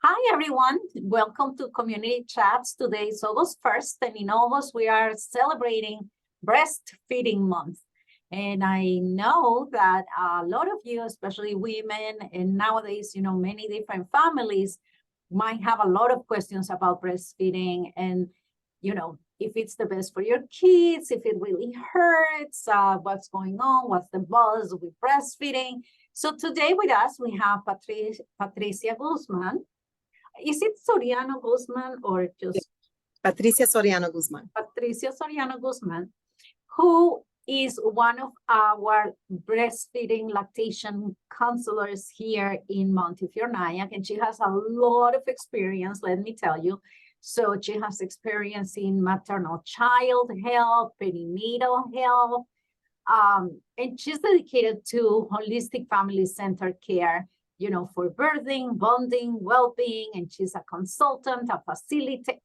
Hi, everyone. Welcome to Community Chats. Today is August 1st, and in August, we are celebrating Breastfeeding Month. And I know that a lot of you, especially women, and nowadays, many different families might have a lot of questions about breastfeeding and, if it's the best for your kids, if it really hurts, what's going on, what's the buzz with breastfeeding. So today with us, we have Patricia Guzman. Is it Soriano Guzman or just Patricia Soriano Guzman? Patricia Soriano Guzman, who is one of our breastfeeding lactation counselors here in Montefiore, Nyack, and she has a lot of experience, let me tell you. So she has experience in maternal child health, perinatal health, and she's dedicated to holistic family-centered care, for birthing, bonding, well-being, and she's a consultant, a facilitator.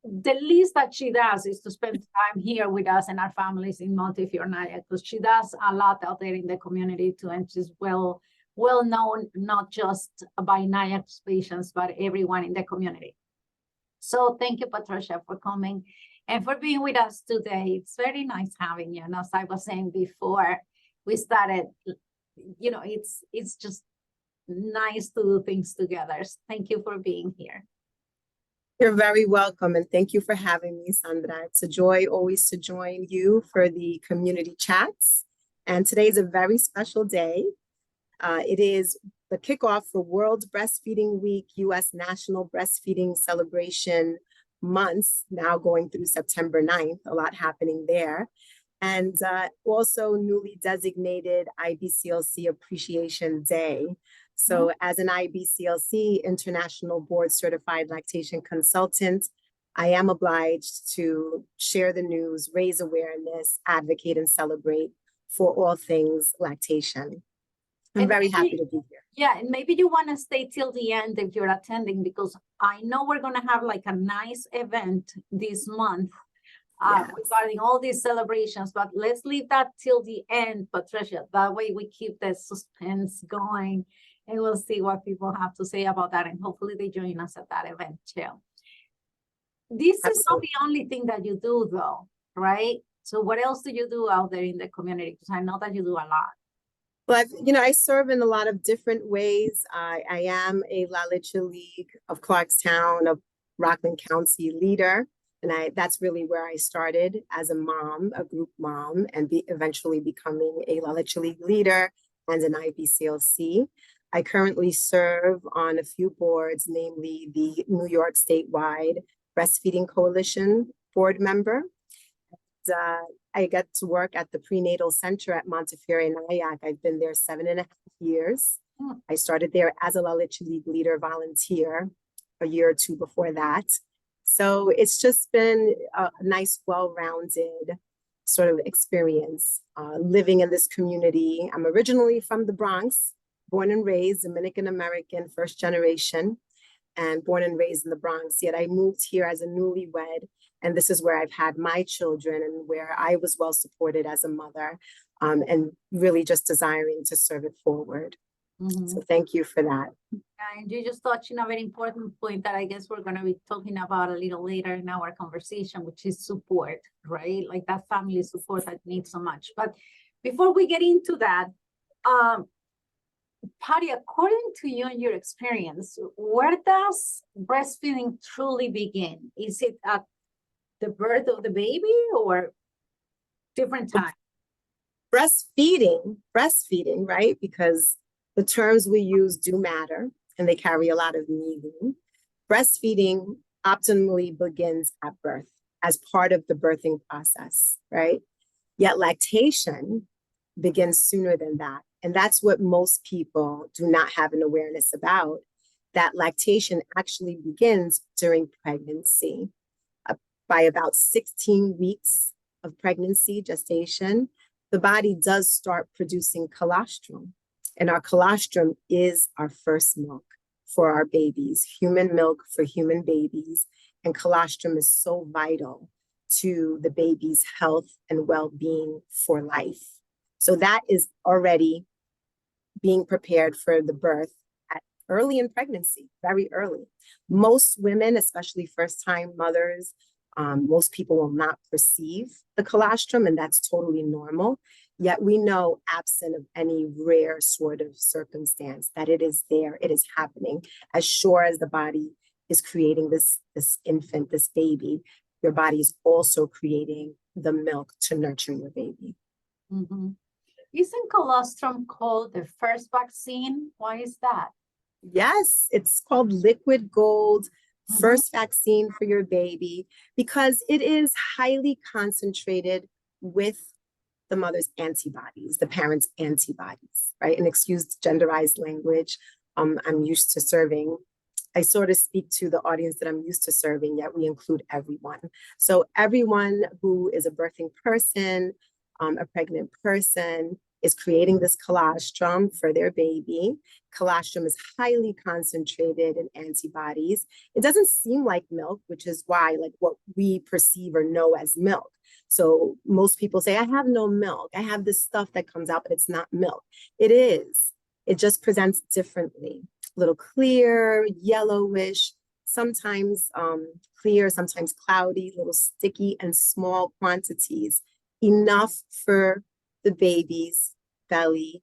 The least that she does is to spend time here with us and our families in Montefiore, Nyack, because she does a lot out there in the community too, and she's well known, not just by Nyack's patients, but everyone in the community. So thank you, Patricia, for coming and for being with us today. It's very nice having you. And as I was saying before we started, it's just nice to do things together. Thank you for being here. You're very welcome, and thank you for having me, Sandra. It's a joy always to join you for the community chats. And today is a very special day. It is the kickoff for World Breastfeeding Week, U.S. National Breastfeeding Celebration months, now going through September 9th, a lot happening there. And also newly designated IBCLC Appreciation Day. So as an IBCLC International Board Certified Lactation Consultant, I am obliged to share the news, raise awareness, advocate, and celebrate for all things lactation. I'm very happy to be here. Yeah, and maybe you want to stay till the end if you're attending, because I know we're going to have like a nice event this month regarding all these celebrations, but let's leave that till the end, Patricia. That way we keep the suspense going, and we'll see what people have to say about that, and hopefully they join us at that event too. This is not the only thing that you do, though, right? So what else do you do out there in the community? Because I know that you do a lot. Well, I serve in a lot of different ways. I am a La Leche League of Clarkstown, of Rockland County leader. And that's really where I started as a mom, a group mom, and eventually becoming a La Leche League leader and an IBCLC. I currently serve on a few boards, namely the New York statewide Breastfeeding Coalition board member. I get to work at the Prenatal Center at Montefiore, Nyack. I've been there 7.5 years. I started there as a La Leche League leader volunteer a year or two before that. So it's just been a nice, well-rounded sort of experience living in this community. I'm originally from the Bronx, born and raised Dominican American, first generation, and born and raised in the Bronx. Yet I moved here as a newlywed, and this is where I've had my children and where I was well supported as a mother, and really just desiring to serve it forward. So thank you for that. And you just touched on a very important point that I guess we're going to be talking about a little later in our conversation, which is support, right? Like that family support that needs so much. But before we get into that, Patty, according to you and your experience, where does breastfeeding truly begin? Is it at the birth of the baby or different time? Breastfeeding, right? Because the terms we use do matter and they carry a lot of meaning. Breastfeeding optimally begins at birth as part of the birthing process, right? Yet lactation begins sooner than that. And that's what most people do not have an awareness about, that lactation actually begins during pregnancy. By about 16 weeks of pregnancy, gestation, the body does start producing colostrum. And our colostrum is our first milk for our babies, human milk for human babies. And colostrum is so vital to the baby's health and well-being for life. So that is already being prepared for the birth at early in pregnancy, very early. Most women, especially first-time mothers, most people will not perceive the colostrum, and that's totally normal. Yet we know, absent of any rare sort of circumstance, that it is there, it is happening. As sure as the body is creating this infant, this baby, your body is also creating the milk to nurture your baby. Mm-hmm. Isn't colostrum called the first vaccine? Why is that? Yes, it's called liquid gold, first vaccine for your baby, because it is highly concentrated with the mother's antibodies, the parent's antibodies, right? And excuse genderized language. I'm used to serving. I sort of speak to the audience that I'm used to serving, yet we include everyone. So everyone who is a birthing person, a pregnant person, is creating this colostrum for their baby. Colostrum is highly concentrated in antibodies. It doesn't seem like milk, which is why, like, what we perceive or know as milk. So most people say, I have no milk. I have this stuff that comes out, but it's not milk. It is. It just presents differently. A little clear, yellowish, sometimes clear, sometimes cloudy, little sticky and small quantities, enough for the baby's belly,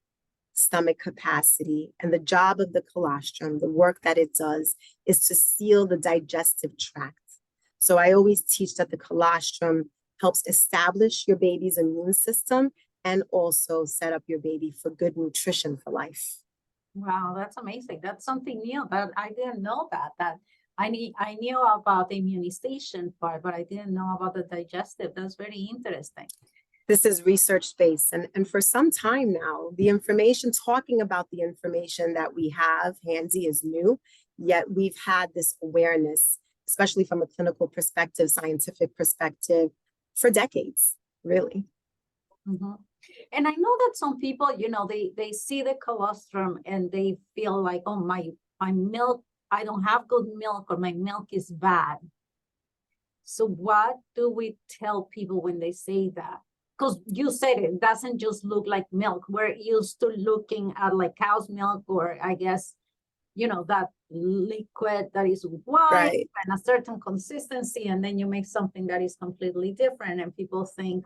stomach capacity. And the job of the colostrum, the work that it does, is to seal the digestive tract. So I always teach that the colostrum helps establish your baby's immune system and also set up your baby for good nutrition for life. Wow, that's amazing. That's something new that I didn't know that I knew about the immunization part, but I didn't know about the digestive. That's very interesting. This is research-based, and for some time now, the information, talking about the information that we have handy is new, yet we've had this awareness, especially from a clinical perspective, scientific perspective, for decades, really. Mm-hmm. And I know that some people, they see the colostrum and they feel like, oh, my milk, I don't have good milk, or my milk is bad. So what do we tell people when they say that? Because you said it doesn't just look like milk. We're used to looking at like cow's milk, or I guess, that liquid that is white, Right. and a certain consistency, and then you make something that is completely different, and people think,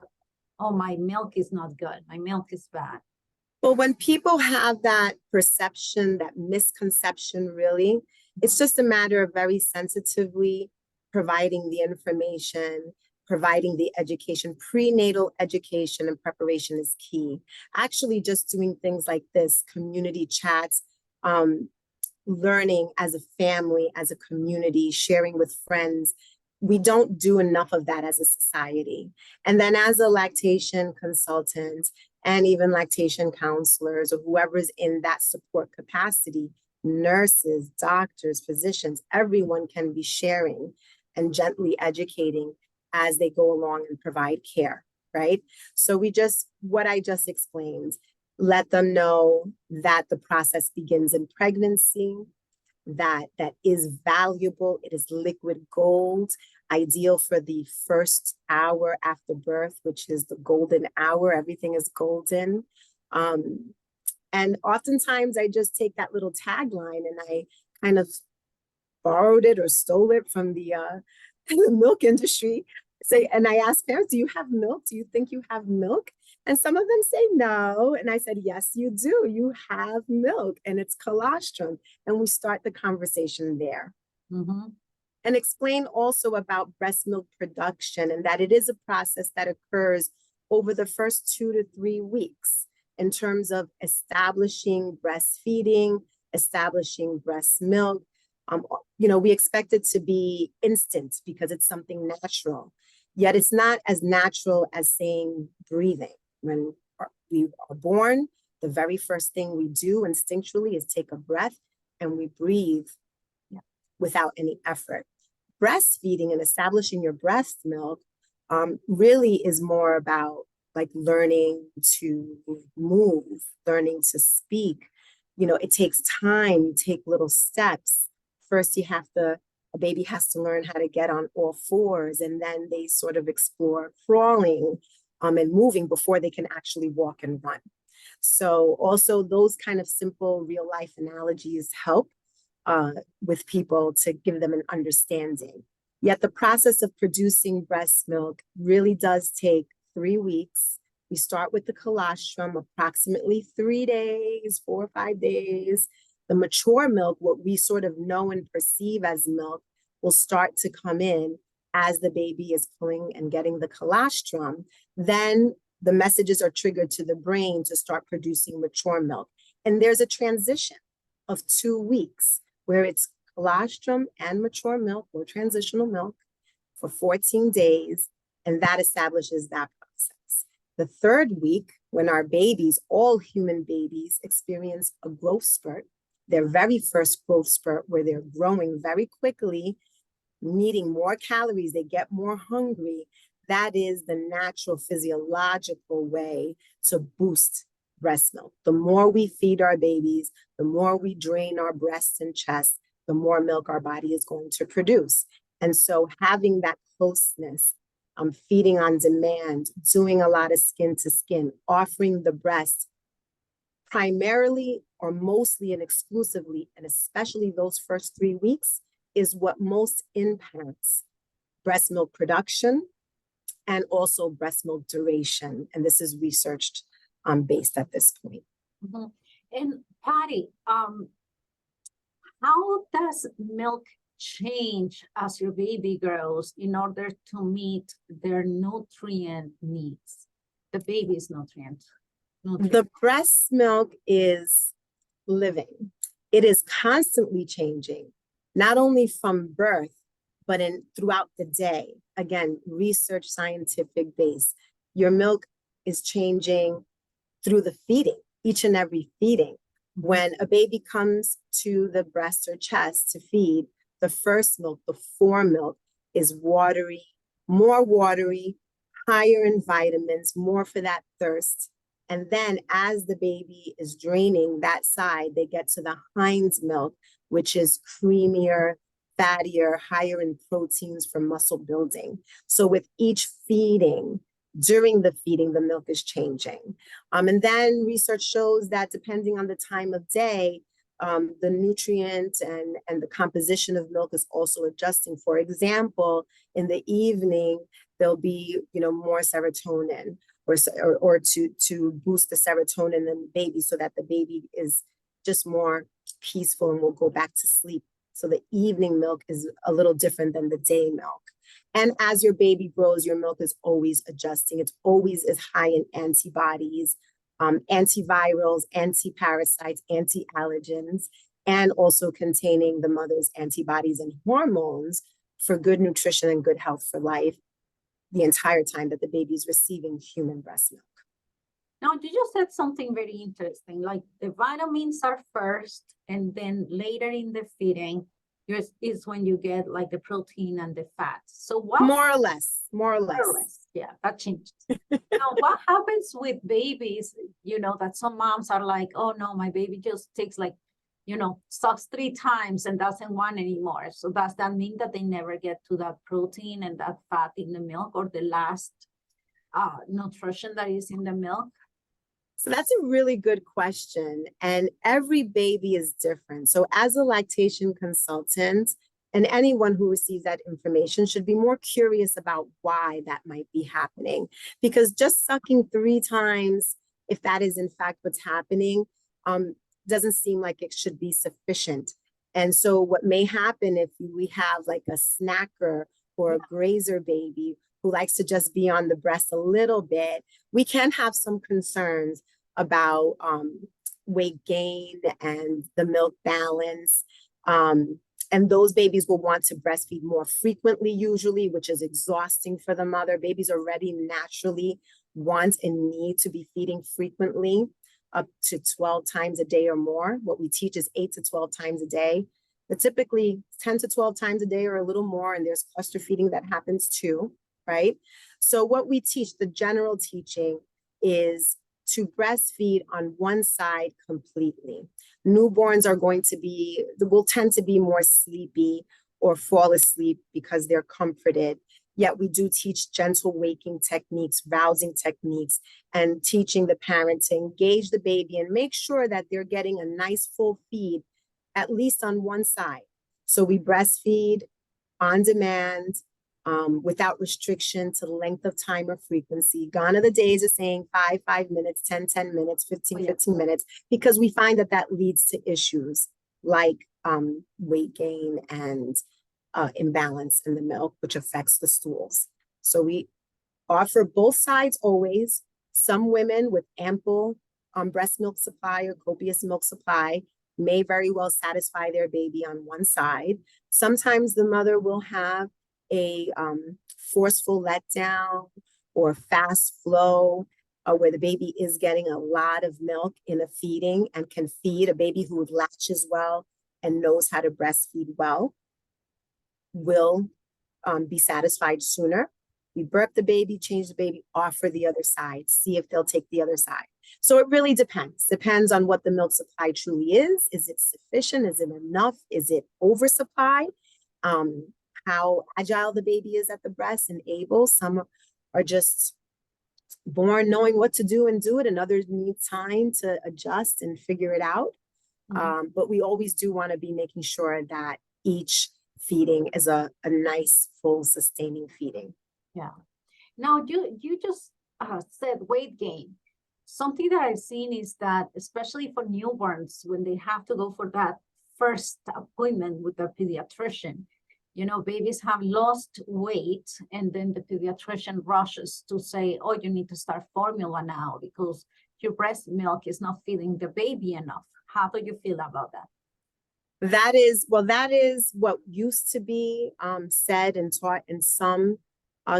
oh, my milk is not good, my milk is bad. Well, when people have that perception, that misconception, really, it's just a matter of very sensitively providing the information, providing the education. Prenatal education and preparation is key. Actually, just doing things like this, community chats, learning as a family, as a community, sharing with friends. We don't do enough of that as a society. And then as a lactation consultant and even lactation counselors, or whoever's in that support capacity, nurses, doctors, physicians, everyone can be sharing and gently educating as they go along and provide care, right? So what I just explained, let them know that the process begins in pregnancy, that is valuable. It is liquid gold, ideal for the first hour after birth, which is the golden hour. Everything is golden. And oftentimes I just take that little tagline and I kind of borrowed it or stole it from the milk industry. And I asked parents, do you have milk? Do you think you have milk? And some of them say no. And I said, yes, you do. You have milk, and it's colostrum. And we start the conversation there. Mm-hmm. And explain also about breast milk production, and that it is a process that occurs over the first 2 to 3 weeks in terms of establishing breastfeeding, establishing breast milk. We expect it to be instant because it's something natural, yet it's not as natural as saying breathing. When we are born, the very first thing we do instinctually is take a breath and we breathe without any effort. Breastfeeding and establishing your breast milk really is more about like learning to move, learning to speak. It takes time, you take little steps. First, a baby has to learn how to get on all fours, and then they sort of explore crawling and moving before they can actually walk and run. So also those kind of simple real life analogies help. with people to give them an understanding. Yet the process of producing breast milk really does take 3 weeks. We start with the colostrum, approximately 3 days, 4 or 5 days. The mature milk, what we sort of know and perceive as milk, will start to come in as the baby is pulling and getting the colostrum. Then the messages are triggered to the brain to start producing mature milk. And there's a transition of 2 weeks where it's colostrum and mature milk or transitional milk for 14 days, and that establishes that process. The 3rd week, when our babies, all human babies, experience a growth spurt, their very first growth spurt where they're growing very quickly, needing more calories, they get more hungry. That is the natural physiological way to boost breast milk. The more we feed our babies, the more we drain our breasts and chest, the more milk our body is going to produce. And so having that closeness, feeding on demand, doing a lot of skin to skin, offering the breast primarily or mostly and exclusively, and especially those first 3 weeks, is what most impacts breast milk production and also breast milk duration. And this is researched based at this point. Mm-hmm. And Patty, how does milk change as your baby grows in order to meet their nutrient needs, the baby's nutrient? The breast milk is living. It is constantly changing, not only from birth, but throughout the day. Again, research, scientific base. Your milk is changing through the feeding, each and every feeding. When a baby comes to the breast or chest to feed, the first milk, the foremilk, is watery, more watery, higher in vitamins, more for that thirst. And then as the baby is draining that side, they get to the hind's milk, which is creamier, fattier, higher in proteins for muscle building. So with each feeding, during the feeding, the milk is changing. And then research shows that depending on the time of day, the nutrient and the composition of milk is also adjusting. For example, in the evening, there'll be more serotonin or to boost the serotonin in the baby so that the baby is just more peaceful and will go back to sleep. So the evening milk is a little different than the day milk. And as your baby grows, your milk is always adjusting. It's always as high in antibodies, antivirals, antiparasites, anti-allergens, and also containing the mother's antibodies and hormones for good nutrition and good health for life the entire time that the baby is receiving human breast milk. Now, you just said something very interesting, like the vitamins are first, and then later in the feeding is when you get like the protein and the fat. So what? More or less. Yeah, that changed. Now, what happens with babies, that some moms are like, oh no, my baby just takes sucks 3 times and doesn't want anymore. So does that mean that they never get to that protein and that fat in the milk, or the last nutrition that is in the milk? So that's a really good question. And every baby is different. So as a lactation consultant, and anyone who receives that information should be more curious about why that might be happening. Because just sucking 3 times, if that is in fact what's happening, doesn't seem like it should be sufficient. And so what may happen if we have like a snacker or a grazer baby who likes to just be on the breast a little bit, we can have some concerns about weight gain and the milk balance. And those babies will want to breastfeed more frequently, usually, which is exhausting for the mother. Babies already naturally want and need to be feeding frequently, up to 12 times a day or more. What we teach is 8 to 12 times a day, but typically 10 to 12 times a day or a little more. And there's cluster feeding that happens too, right? So what we teach, the general teaching, is to breastfeed on one side completely. Newborns will tend to be more sleepy or fall asleep because they're comforted. Yet we do teach gentle waking techniques, rousing techniques, and teaching the parent to engage the baby and make sure that they're getting a nice full feed at least on one side. So we breastfeed on demand, without restriction to length of time or frequency. Gone are the days of saying 5 minutes, 10 minutes, 15 minutes, because we find that that leads to issues like weight gain and imbalance in the milk, which affects the stools. So we offer both sides always. Some women with ample breast milk supply or copious milk supply may very well satisfy their baby on one side. Sometimes the mother will have a forceful letdown or fast flow, where the baby is getting a lot of milk in a feeding and can feed. A baby who latches well and knows how to breastfeed well will be satisfied sooner. We burp the baby, change the baby, offer the other side, see if they'll take the other side. So it really depends on what the milk supply truly is. Is it sufficient? Is it enough? Is it oversupply? How agile the baby is at the breast and able. Some are just born knowing what to do and do it, and others need time to adjust and figure it out. But we always do want to be making sure that each feeding is a nice, full, sustaining feeding. Yeah. Now, you just said weight gain. Something that I've seen is that, especially for newborns, when they have to go for that first appointment with the pediatrician, you know, babies have lost weight, and then the pediatrician rushes to say, oh, you need to start formula now because your breast milk is not feeding the baby enough. How do you feel about that? That is what used to be said and taught in some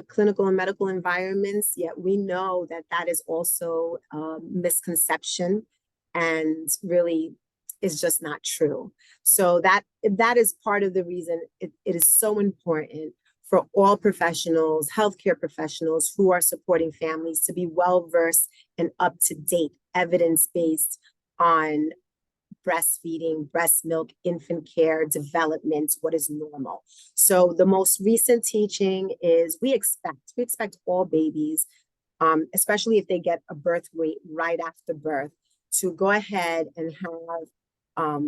clinical and medical environments, yet we know that that is also a misconception and really is just not true. So that is part of the reason it is so important for all professionals, healthcare professionals who are supporting families, to be well-versed and up-to-date, evidence-based on breastfeeding, breast milk, infant care, development, what is normal. So the most recent teaching is we expect all babies, especially if they get a birth weight right after birth, to go ahead and have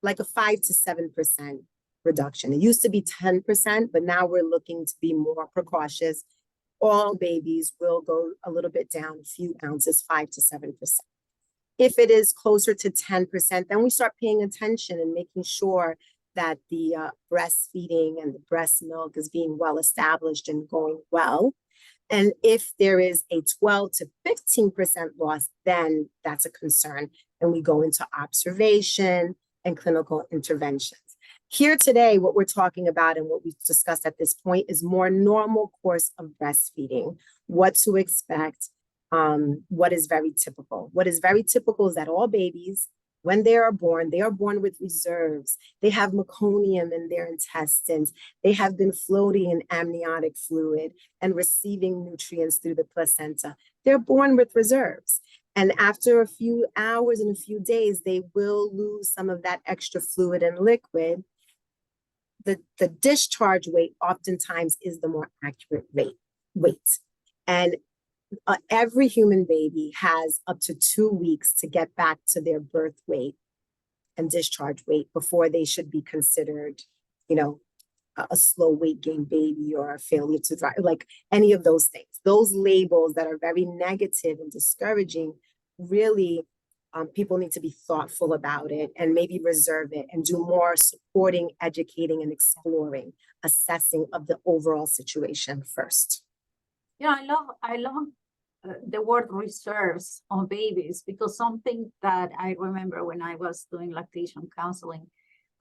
like a 5 to 7% reduction. It used to be 10%, but now we're looking to be more precautious. All babies will go a little bit down, a few ounces, 5 to 7%. If it is closer to 10%, then we start paying attention and making sure that the breastfeeding and the breast milk is being well established and going well. And if there is a 12 to 15% loss, then that's a concern. And we go into observation and clinical interventions. Here today, what we're talking about and what we've discussed at this point is more normal course of breastfeeding, what to expect, what is very typical. What is very typical is that all babies, when they are born with reserves. They have meconium in their intestines. They have been floating in amniotic fluid and receiving nutrients through the placenta. They're born with reserves. And after a few hours and a few days, they will lose some of that extra fluid and liquid. The discharge weight oftentimes is the more accurate weight. And every human baby has up to 2 weeks to get back to their birth weight and discharge weight before they should be considered, you know, a slow weight gain baby or a failure to thrive, like any of those things. Those labels that are very negative and discouraging, really, people need to be thoughtful about it and maybe reserve it and do more supporting, educating, and exploring, assessing of the overall situation first. Yeah, I love the word reserves on babies, because something that I remember when I was doing lactation counseling,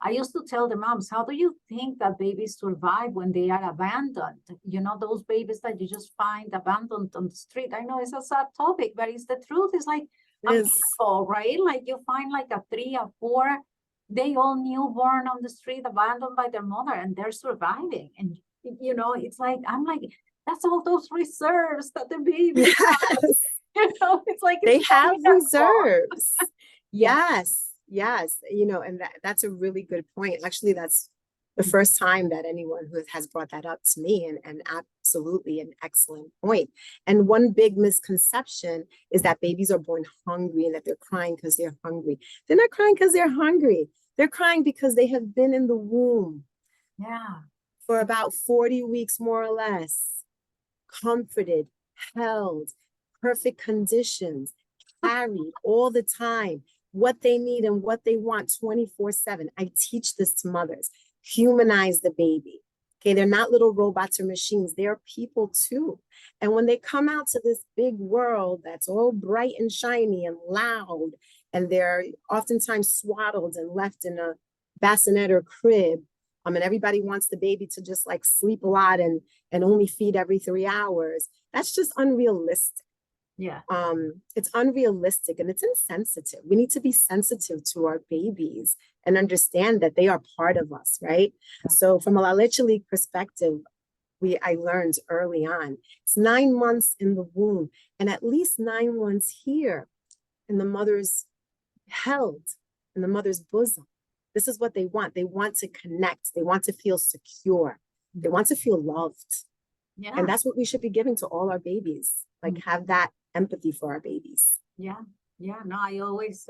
I used to tell the moms, how do you think that babies survive when they are abandoned? You know, those babies that you just find abandoned on the street. I know it's a sad topic, but it's the truth. It's like a miracle, right? Like you find like a 3 or 4, they all newborn on the street, abandoned by their mother, and they're surviving. And, you know, it's like, I'm like, that's all those reserves that the baby has. You know, it's like they have reserves. Yes. You know, and that's a really good point. Actually, that's the first time that anyone who has brought that up to me, and absolutely an excellent point. And one big misconception is that babies are born hungry and that they're crying because they're hungry. They're not crying because they're hungry. They're crying because they have been in the womb for about 40 weeks, more or less, comforted, held, perfect conditions, carried all the time, what they need and what they want 24/7. I teach this to mothers. Humanize the baby. Okay, they're not little robots or machines. They're people too. And when they come out to this big world that's all bright and shiny and loud, and they're oftentimes swaddled and left in a bassinet or crib, and everybody wants the baby to just like sleep a lot and only feed every 3 hours. That's just unrealistic. Yeah. It's unrealistic and it's insensitive. We need to be sensitive to our babies and understand that they are part of us, right? Yeah. So from a La Leche League perspective, I learned early on, it's 9 months in the womb and at least 9 months here in the mother's held, in the mother's bosom. This is what they want. They want to connect. They want to feel secure. They want to feel loved. Yeah. And that's what we should be giving to all our babies. Like have that empathy for our babies. Yeah. Yeah. No, I used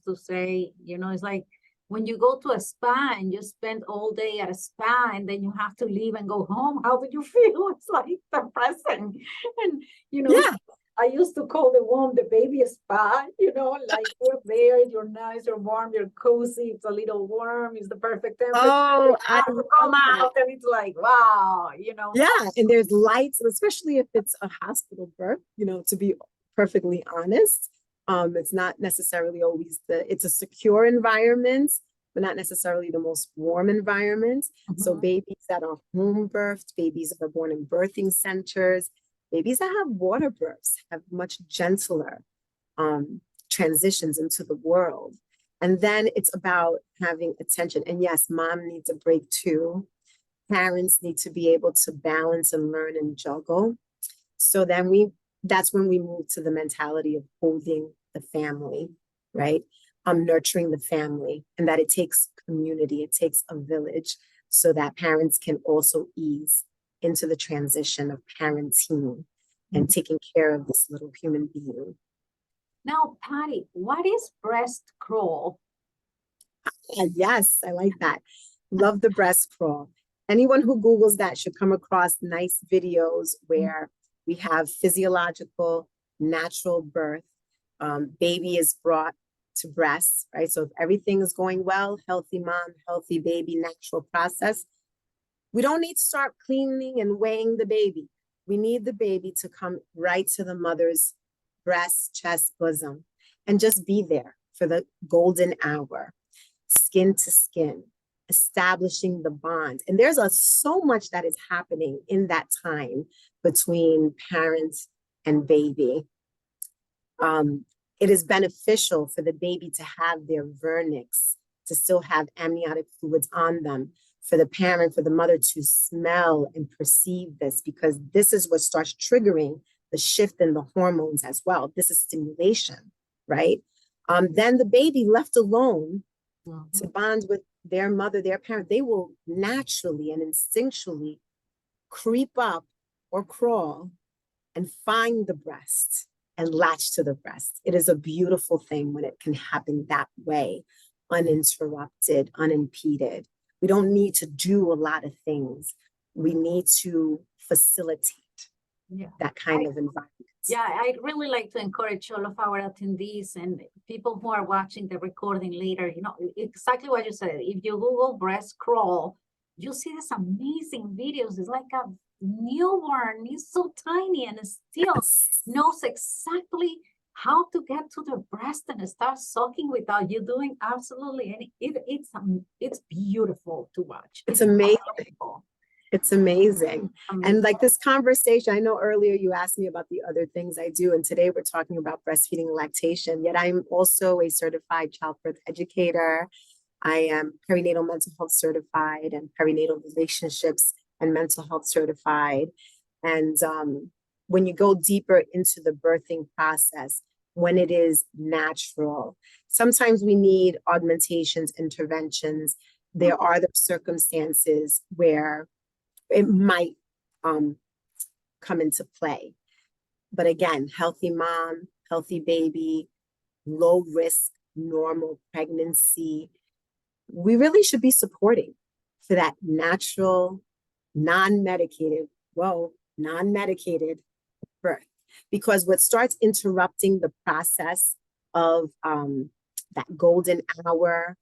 to say, it's like when you go to a spa and you spend all day at a spa and then you have to leave and go home, how do you feel? It's like depressing. And, Yeah. I used to call the womb the baby spa, like you're there, you're nice, you're warm, you're cozy, it's a little warm, it's the perfect temperature. Oh, I have to come out and it's like, wow, Yeah, and there's lights, especially if it's a hospital birth, to be perfectly honest. It's not necessarily always it's a secure environment, but not necessarily the most warm environment. So babies that are home birthed, babies that are born in birthing centers, babies that have water births have much gentler transitions into the world. And then it's about having attention. And yes, mom needs a break too. Parents need to be able to balance and learn and juggle. So then that's when we move to the mentality of holding the family, right? Nurturing the family, and that it takes community, it takes a village, so that parents can also ease into the transition of parenting and taking care of this little human being. Now, Patty, what is breast crawl? Yes, I like that. Love the breast crawl. Anyone who Googles that should come across nice videos where we have physiological, natural birth. Baby is brought to breast, right? So if everything is going well, healthy mom, healthy baby, natural process, we don't need to start cleaning and weighing the baby. We need the baby to come right to the mother's breast, chest, bosom, and just be there for the golden hour, skin to skin, establishing the bond. And there's so much that is happening in that time between parent and baby. It is beneficial for the baby to have their vernix, to still have amniotic fluids on them, for the parent, for the mother to smell and perceive this, because this is what starts triggering the shift in the hormones as well. This is stimulation, right? Then the baby left alone to bond with their mother, their parent, they will naturally and instinctually creep up or crawl and find the breast and latch to the breast. It is a beautiful thing when it can happen that way, uninterrupted, unimpeded. We don't need to do a lot of things. We need to facilitate that kind of environment. Yeah, I'd really like to encourage all of our attendees and people who are watching the recording later, exactly what you said. If you Google breast crawl, you see these amazing videos. It's like a newborn, it's so tiny and still knows exactly how to get to the breast and start sucking without you doing absolutely any. It's beautiful to watch. It's amazing. Beautiful. It's amazing. And like this conversation, I know earlier you asked me about the other things I do, and today we're talking about breastfeeding and lactation, yet I'm also a certified childbirth educator. I am perinatal mental health certified and perinatal relationships and mental health certified. And when you go deeper into the birthing process, when it is natural, sometimes we need augmentations, interventions. There are the circumstances where it might come into play. But again, healthy mom, healthy baby, low risk, normal pregnancy, we really should be supporting for that natural, non-medicated birth. Because what starts interrupting the process of that golden hour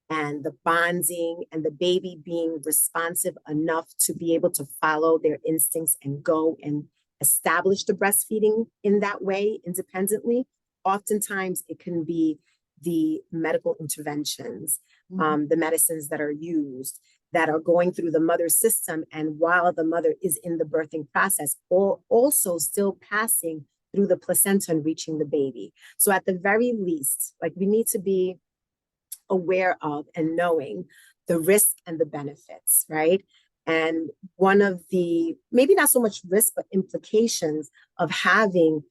and the bonding and the baby being responsive enough to be able to follow their instincts and go and establish the breastfeeding in that way independently, oftentimes it can be the medical interventions, the medicines that are used that are going through the mother's system. And while the mother is in the birthing process, also still passing through the placenta and reaching the baby. So at the very least, like, we need to be aware of and knowing the risk and the benefits, right? And one of the, maybe not so much risk, but implications of having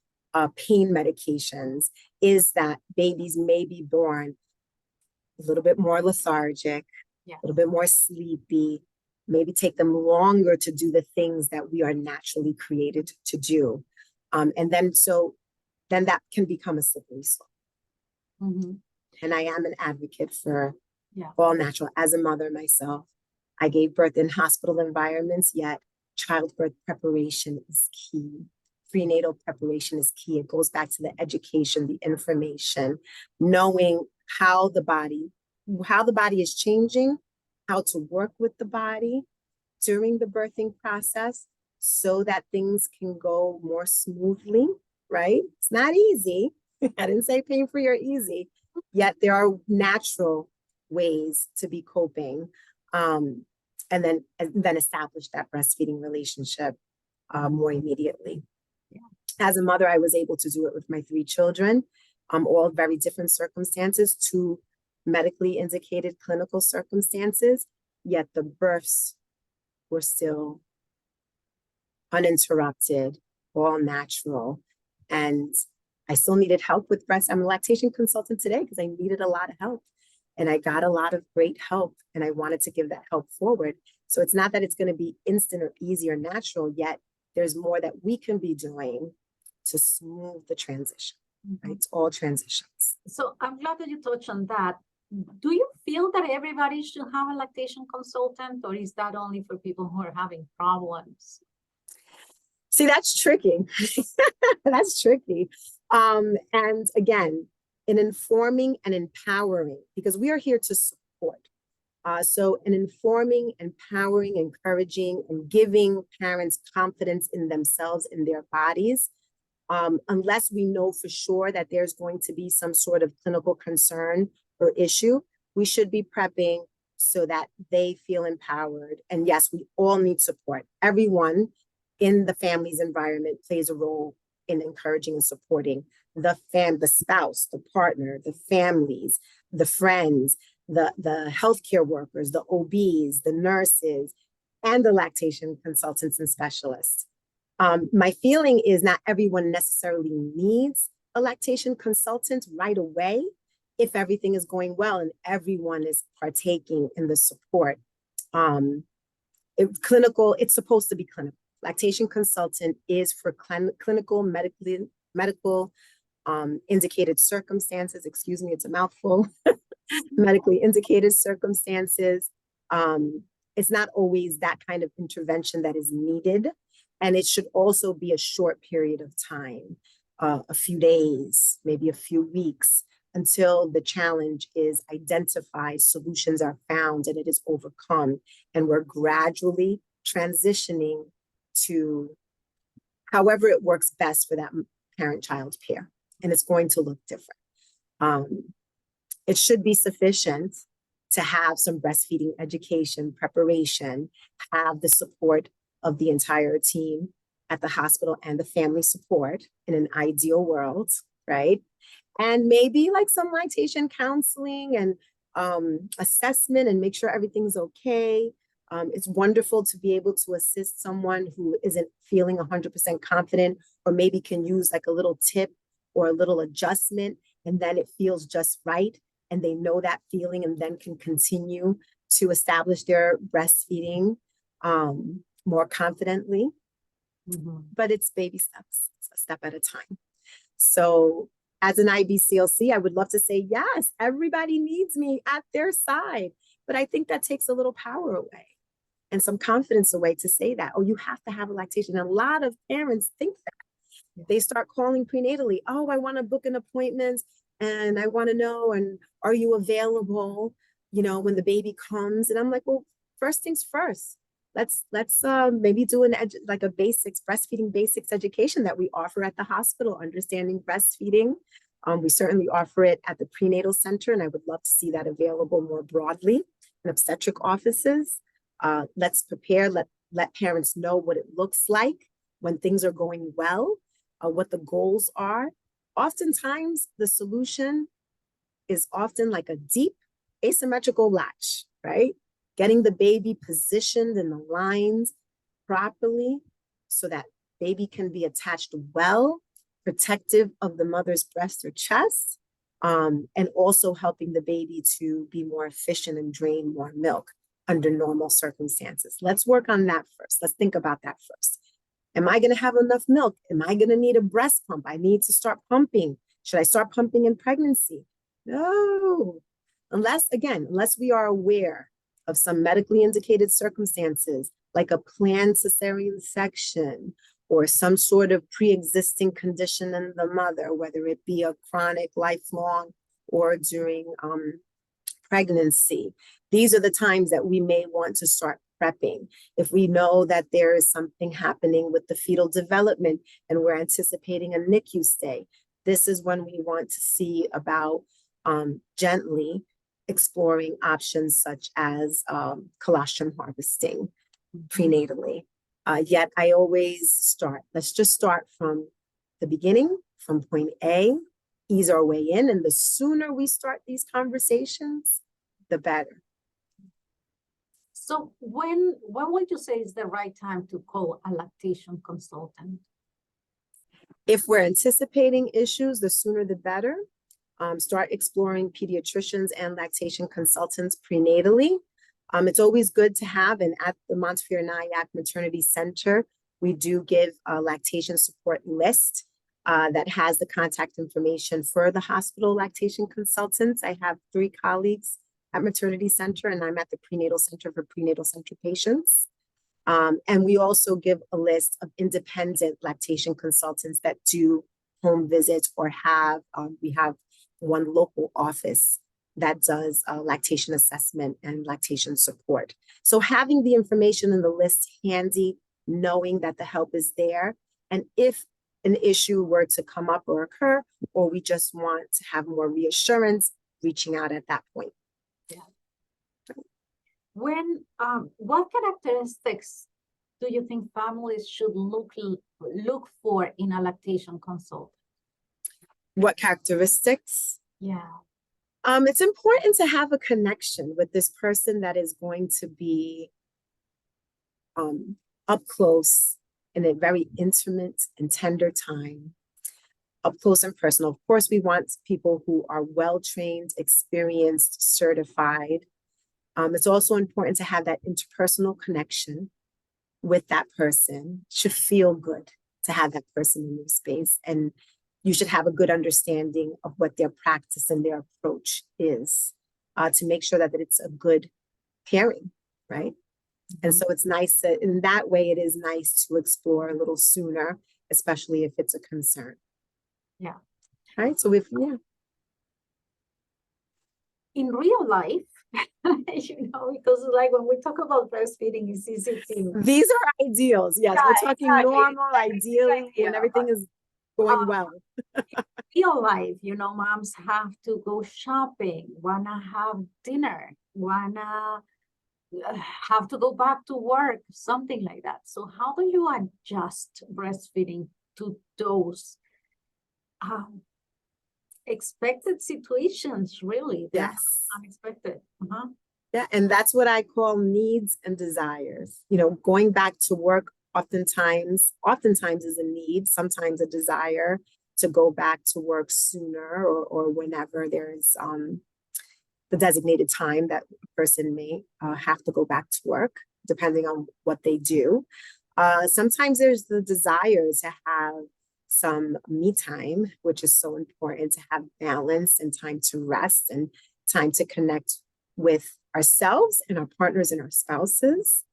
pain medications is that babies may be born a little bit more lethargic, a little bit more sleepy, maybe take them longer to do the things that we are naturally created to do. And then that can become a slippery slope. And I am an advocate for all natural. As a mother myself, I gave birth in hospital environments, yet childbirth preparation is key. Prenatal preparation is key. It goes back to the education, the information, knowing how the body is changing, how to work with the body during the birthing process so that things can go more smoothly, right? It's not easy. I didn't say pain-free or easy, yet there are natural ways to be coping, and then establish that breastfeeding relationship more immediately. As a mother, I was able to do it with my 3 children, all very different circumstances, 2 medically indicated clinical circumstances, yet the births were still uninterrupted, all natural. And I still needed help with breast. I'm a lactation consultant today because I needed a lot of help. And I got a lot of great help, and I wanted to give that help forward. So it's not that it's going to be instant or easy or natural, yet there's more that we can be doing to smooth the transition. Right? It's all transitions. So I'm glad that you touched on that. Do you feel that everybody should have a lactation consultant, or is that only for people who are having problems? See, that's tricky. That's tricky. And again, in informing and empowering, because we are here to support. So in informing, empowering, encouraging, and giving parents confidence in themselves, in their bodies, unless we know for sure that there's going to be some sort of clinical concern or issue, we should be prepping so that they feel empowered. And yes, we all need support. Everyone in the family's environment plays a role in encouraging and supporting the spouse, the partner, the families, the friends, the healthcare workers, the OBs, the nurses, and the lactation consultants and specialists. My feeling is not everyone necessarily needs a lactation consultant right away if everything is going well and everyone is partaking in the support. It's supposed to be clinical. Lactation consultant is for clinical, medical indicated circumstances. Excuse me, it's a mouthful. Medically indicated circumstances. It's not always that kind of intervention that is needed. And it should also be a short period of time, a few days, maybe a few weeks, until the challenge is identified, solutions are found, and it is overcome. And we're gradually transitioning to however it works best for that parent-child pair. And it's going to look different. It should be sufficient to have some breastfeeding education, preparation, have the support of the entire team at the hospital and the family support in an ideal world, right? And maybe like some lactation counseling and assessment and make sure everything's okay. It's wonderful to be able to assist someone who isn't feeling 100% confident, or maybe can use like a little tip or a little adjustment, and then it feels just right. And they know that feeling and then can continue to establish their breastfeeding more confidently. But it's baby steps, it's a step at a time. So as an IBCLC, I would love to say, yes, everybody needs me at their side. But I think that takes a little power away and some confidence away to say that, oh, you have to have a lactation. And a lot of parents think that. They start calling prenatally. Oh, I want to book an appointment and I want to know, and are you available, when the baby comes? And I'm like, well, first things first. Let's maybe do like a basics, breastfeeding basics education that we offer at the hospital, understanding breastfeeding. We certainly offer it at the prenatal center, and I would love to see that available more broadly in obstetric offices. Let's prepare, let parents know what it looks like when things are going well, what the goals are. Oftentimes, the solution is often like a deep asymmetrical latch, right? Getting the baby positioned in the lines properly so that baby can be attached well, protective of the mother's breast or chest, and also helping the baby to be more efficient and drain more milk under normal circumstances. Let's work on that first. Let's think about that first. Am I going to have enough milk? Am I going to need a breast pump? I need to start pumping. Should I start pumping in pregnancy? No. Unless we are aware of some medically indicated circumstances, like a planned cesarean section or some sort of pre-existing condition in the mother, whether it be a chronic, lifelong, or during pregnancy. These are the times that we may want to start prepping. If we know that there is something happening with the fetal development and we're anticipating a NICU stay, this is when we want to see about gently exploring options such as colostrum harvesting prenatally. Yet I always let's just start from the beginning, from point A, ease our way in, and the sooner we start these conversations, the better. So when would you say is the right time to call a lactation consultant? If we're anticipating issues, the sooner the better. Start exploring pediatricians and lactation consultants prenatally. It's always good to have, and at the Montefiore Nyack Maternity Center, we do give a lactation support list that has the contact information for the hospital lactation consultants. I have 3 colleagues at Maternity Center, and I'm at the Prenatal Center for prenatal center patients. And we also give a list of independent lactation consultants that do home visits or we have one local office that does lactation assessment and lactation support. So having the information in the list handy, knowing that the help is there, and if an issue were to come up or occur, or we just want to have more reassurance, reaching out at that point. Yeah. What characteristics do you think families should look for in a lactation consultant? What characteristics? Yeah. It's important to have a connection with this person that is going to be up close in a very intimate and tender time, up close and personal. Of course, we want people who are well-trained, experienced, certified. It's also important to have that interpersonal connection with that person. It should feel good to have that person in your space, and you should have a good understanding of what their practice and their approach is to make sure that it's a good pairing, right? Mm-hmm. And so it's nice that in that way, it is nice to explore a little sooner, especially if it's a concern. Yeah. Right. So in real life, because like when we talk about breastfeeding, it's easy to. These are ideals. Yes, we're talking normal, ideal, when everything is going well. In real life, moms have to go shopping, wanna have dinner, wanna have to go back to work, something like that. So how do you adjust breastfeeding to those expected situations, really? Yes. Unexpected. Yeah, and that's what I call needs and desires. Going back to work oftentimes is a need, sometimes a desire to go back to work sooner or whenever there's the designated time that a person may have to go back to work, depending on what they do. Sometimes there's the desire to have some me time, which is so important to have balance and time to rest and time to connect with ourselves and our partners and our spouses.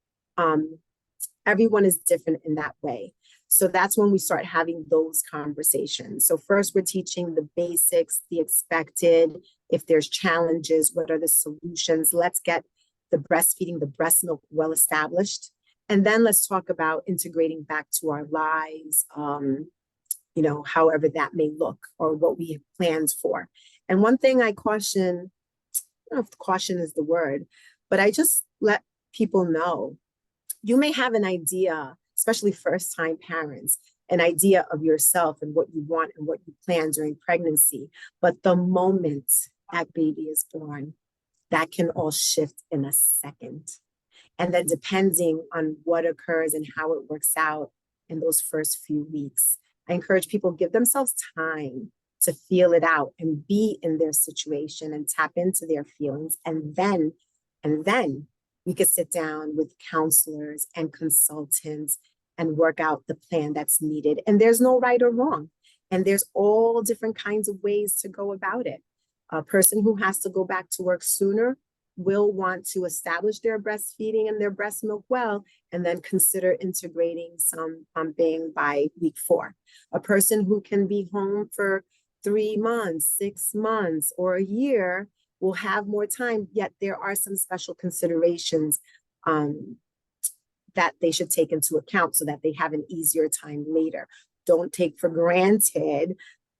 Everyone is different in that way. So that's when we start having those conversations. So first we're teaching the basics, the expected, if there's challenges, what are the solutions? Let's get the breastfeeding, the breast milk well established. And then let's talk about integrating back to our lives, however that may look or what we have planned for. And one thing I caution, I don't know if caution is the word, but I just let people know, you may have an idea, especially first-time parents, an idea of yourself and what you want and what you plan during pregnancy. But the moment that baby is born, that can all shift in a second. And then depending on what occurs and how it works out in those first few weeks, I encourage people to give themselves time to feel it out and be in their situation and tap into their feelings. And then we could sit down with counselors and consultants and work out the plan that's needed. And there's no right or wrong. And there's all different kinds of ways to go about it. A person who has to go back to work sooner will want to establish their breastfeeding and their breast milk well, and then consider integrating some pumping by week 4. A person who can be home for 3 months, 6 months, or a year will have more time, yet there are some special considerations that they should take into account so that they have an easier time later. Don't take for granted,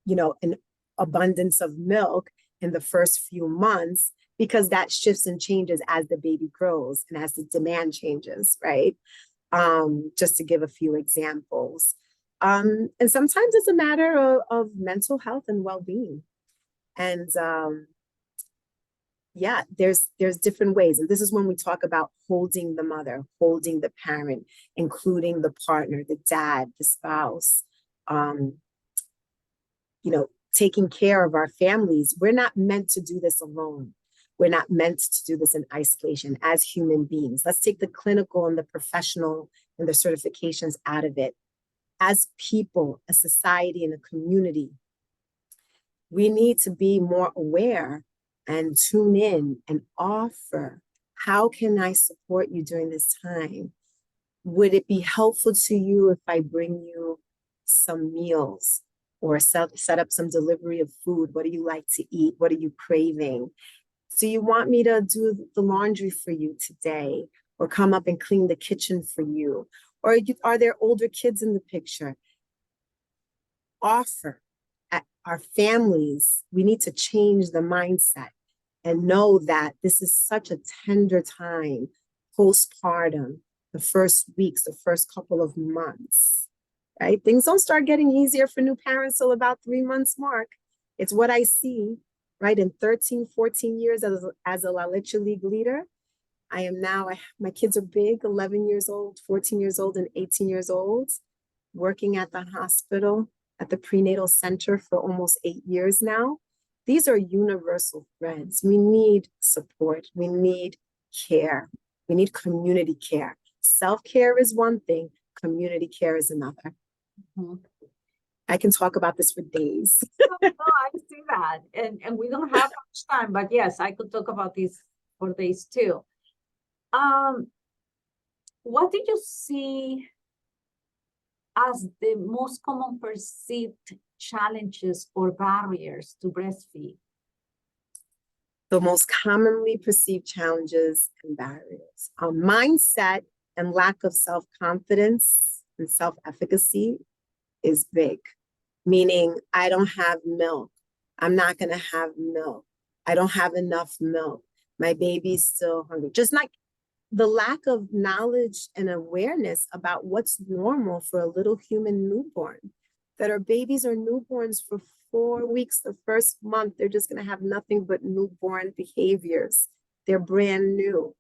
an abundance of milk in the first few months, because that shifts and changes as the baby grows and as the demand changes, right? Just to give a few examples. And sometimes it's a matter of mental health and well-being. And there's different ways. And this is when we talk about holding the mother, holding the parent, including the partner, the dad, the spouse, taking care of our families. We're not meant to do this alone. We're not meant to do this in isolation as human beings. Let's take the clinical and the professional and the certifications out of it. As people, a society, and a community, we need to be more aware and tune in and offer, how can I support you during this time? Would it be helpful to you if I bring you some meals or set up some delivery of food? What do you like to eat? What are you craving? Do you want me to do the laundry for you today, or come up and clean the kitchen for you? Or are there older kids in the picture? Offer. At our families, we need to change the mindset and know that this is such a tender time, postpartum, the first weeks, the first couple of months, right? Things don't start getting easier for new parents till about 3 months mark. It's what I see, right? In 13, 14 years as a La Leche League leader, my kids are big, 11 years old, 14 years old, and 18 years old, working at the hospital, at the prenatal center for almost 8 years now. These are universal threads. We need support. We need care. We need community care. Self-care is one thing, community care is another. Mm-hmm. I can talk about this for days. No, I see that. And we don't have much time, but yes, I could talk about this for days too. What did you see as the most common perceived challenges or barriers to breastfeed? The most commonly perceived challenges and barriers. Mindset and lack of self-confidence and self-efficacy is big, meaning I don't have milk. I'm not going to have milk. I don't have enough milk. My baby's still hungry. Just like the lack of knowledge and awareness about what's normal for a little human newborn, that our babies are newborns for 4 weeks, the first month, they're just going to have nothing but newborn behaviors. They're brand new,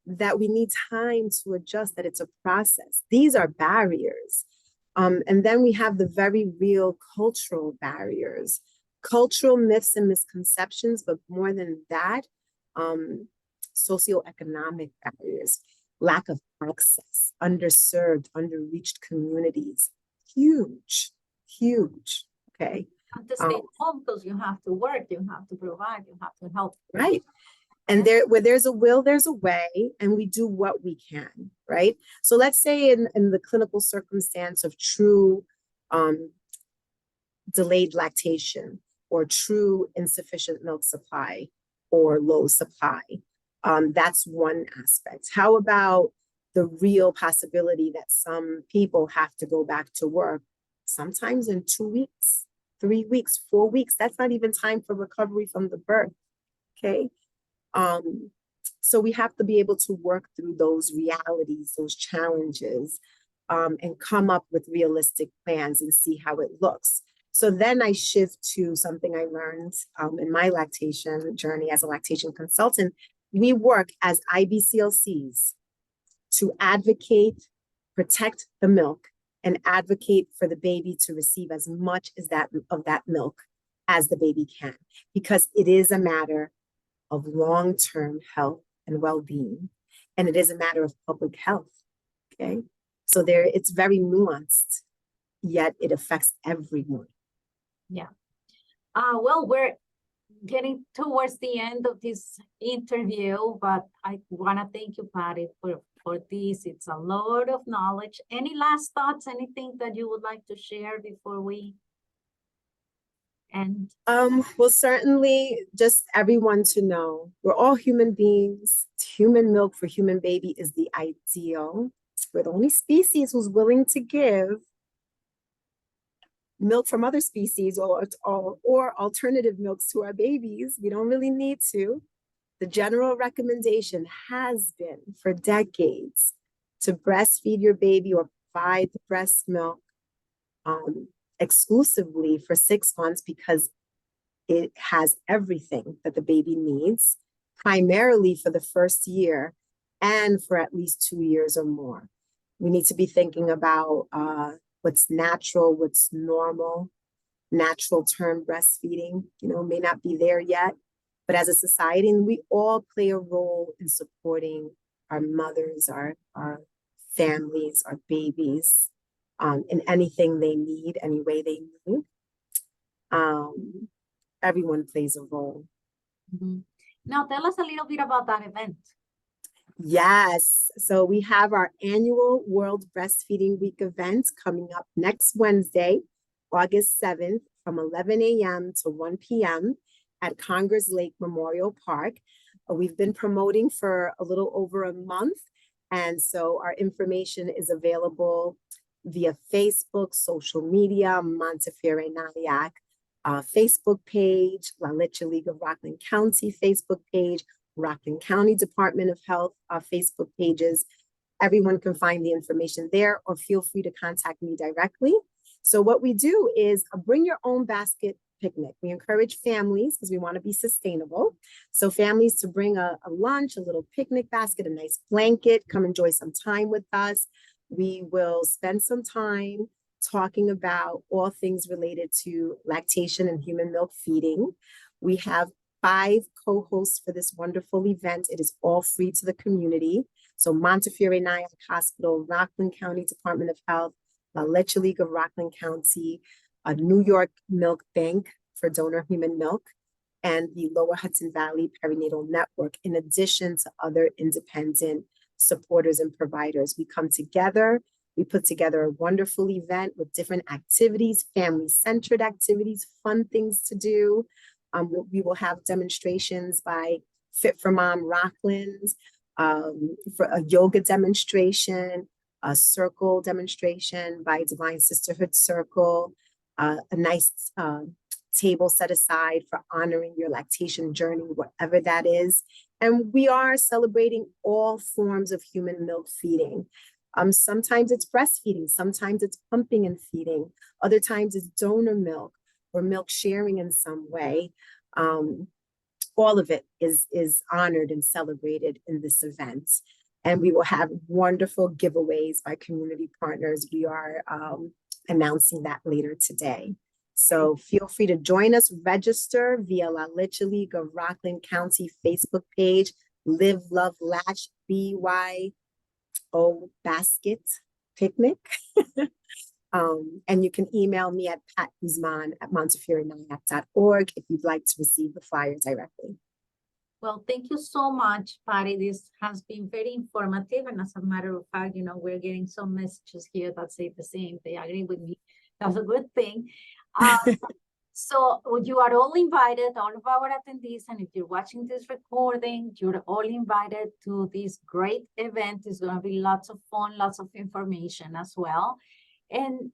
that we need time to adjust, that it's a process. These are barriers. And then we have the very real cultural barriers, cultural myths and misconceptions, but more than that, socioeconomic barriers, lack of access, underserved, underreached communities, huge, huge. Okay. have to stay home because you have to work, you have to provide, you have to help. Right. And where there's a will, there's a way, and we do what we can, right? So let's say in the clinical circumstance of true delayed lactation or true insufficient milk supply or low supply, that's one aspect. How about the real possibility that some people have to go back to work sometimes in 2 weeks, 3 weeks, 4 weeks? That's not even time for recovery from the birth, okay? So we have to be able to work through those realities, those challenges, and come up with realistic plans and see how it looks. So then I shift to something I learned in my lactation journey as a lactation consultant. We work as IBCLCs to advocate, protect the milk, and advocate for the baby to receive as much as of that milk as the baby can, because it is a matter of long-term health and well-being, and it is a matter of public health. Okay, so it's very nuanced, yet it affects everyone. Yeah. Well, we're getting towards the end of this interview, but I want to thank you, Patty, for this. It's a lot of knowledge. Any last thoughts, anything that you would like to share before we end? Well, certainly just everyone to know we're all human beings. Human milk for human baby is the ideal. We're the only species who's willing to give milk from other species or alternative milks to our babies. We don't really need to. The general recommendation has been for decades to breastfeed your baby or provide the breast milk exclusively for 6 months, because it has everything that the baby needs, primarily for the first year and for at least 2 years or more. We need to be thinking about what's natural, what's normal. Natural term breastfeeding, may not be there yet, but as a society, and we all play a role in supporting our mothers, our families, our babies, in anything they need, any way they need. Everyone plays a role. Mm-hmm. Now tell us a little bit about that event. Yes. So we have our annual World Breastfeeding Week event coming up next Wednesday, August 7th, from 11 a.m. to 1 p.m. at Congress Lake Memorial Park. We've been promoting for a little over a month, and so our information is available via Facebook, social media, Montefiore Nyack Facebook page, La Leche League of Rockland County Facebook page, Rockland County Department of Health Facebook pages. Everyone can find the information there, or feel free to contact me directly. So what we do is a bring your own basket picnic. We encourage families, because we want to be sustainable. So families to bring a lunch, a little picnic basket, a nice blanket, come enjoy some time with us. We will spend some time talking about all things related to lactation and human milk feeding. We have 5 co-hosts for this wonderful event. It is all free to the community. So Montefiore Nyack Hospital, Rockland County Department of Health, La Leche League of Rockland County, a New York Milk Bank for donor human milk, and the Lower Hudson Valley Perinatal Network, in addition to other independent supporters and providers. We come together, we put together a wonderful event with different activities, family-centered activities, fun things to do. We will have demonstrations by Fit for Mom Rockland, for a yoga demonstration, a circle demonstration by Divine Sisterhood Circle, a nice table set aside for honoring your lactation journey, whatever that is. And we are celebrating all forms of human milk feeding. Sometimes it's breastfeeding, sometimes it's pumping and feeding, other times it's donor milk or milk sharing in some way. All of it is honored and celebrated in this event. And we will have wonderful giveaways by community partners. We are announcing that later today. So feel free to join us, register via La Leche League of Rockland County Facebook page, Live, Love, Latch, BYO Basket Picnic. And you can email me at patguzman@montefiorenaiac.org if you'd like to receive the flyer directly. Well, thank you so much, Patty. This has been very informative. And as a matter of fact, we're getting some messages here that say the same. They agree with me. That's a good thing. So you are all invited, all of our attendees. And if you're watching this recording, you're all invited to this great event. It's going to be lots of fun, lots of information as well. And,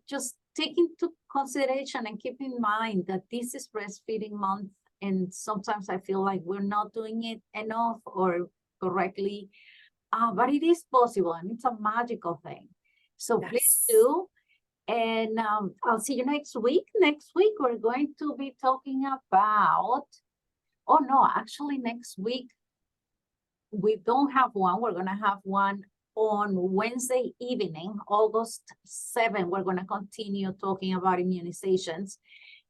just take into consideration and keep in mind that this is breastfeeding month. And sometimes I feel like we're not doing it enough or correctly, but it is possible and it's a magical thing. So Yes. please do. And I'll see you next week. Next week, we're going to be talking about, oh no, actually next week, we don't have one. We're going to have one on Wednesday evening, August 7th. We're going to continue talking about immunizations.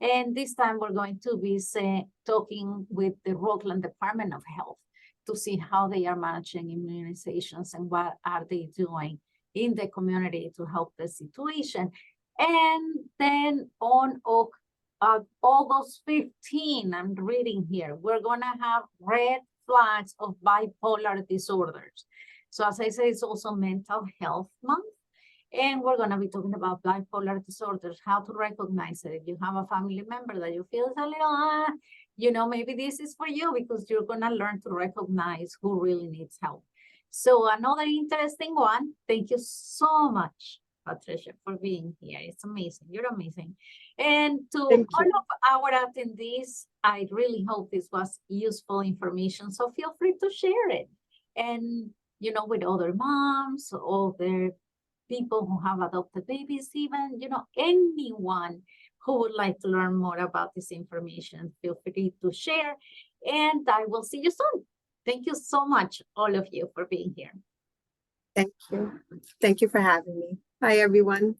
And this time we're going to be talking with the Rockland Department of Health to see how they are managing immunizations and what are they doing in the community to help the situation. And then on August 15, I'm reading here, we're going to have red flags of bipolar disorders. So as I say, it's also Mental Health Month. And we're going to be talking about bipolar disorders, how to recognize it. If you have a family member that you feel is a little, maybe this is for you because you're going to learn to recognize who really needs help. So another interesting one. Thank you so much, Patricia, for being here. It's amazing. You're amazing. And to all of our attendees, I really hope this was useful information. So feel free to share it. And, with other moms, other people who have adopted babies, even, anyone who would like to learn more about this information, feel free to share. And I will see you soon. Thank you so much, all of you, for being here. Thank you. Thank you for having me. Bye, everyone.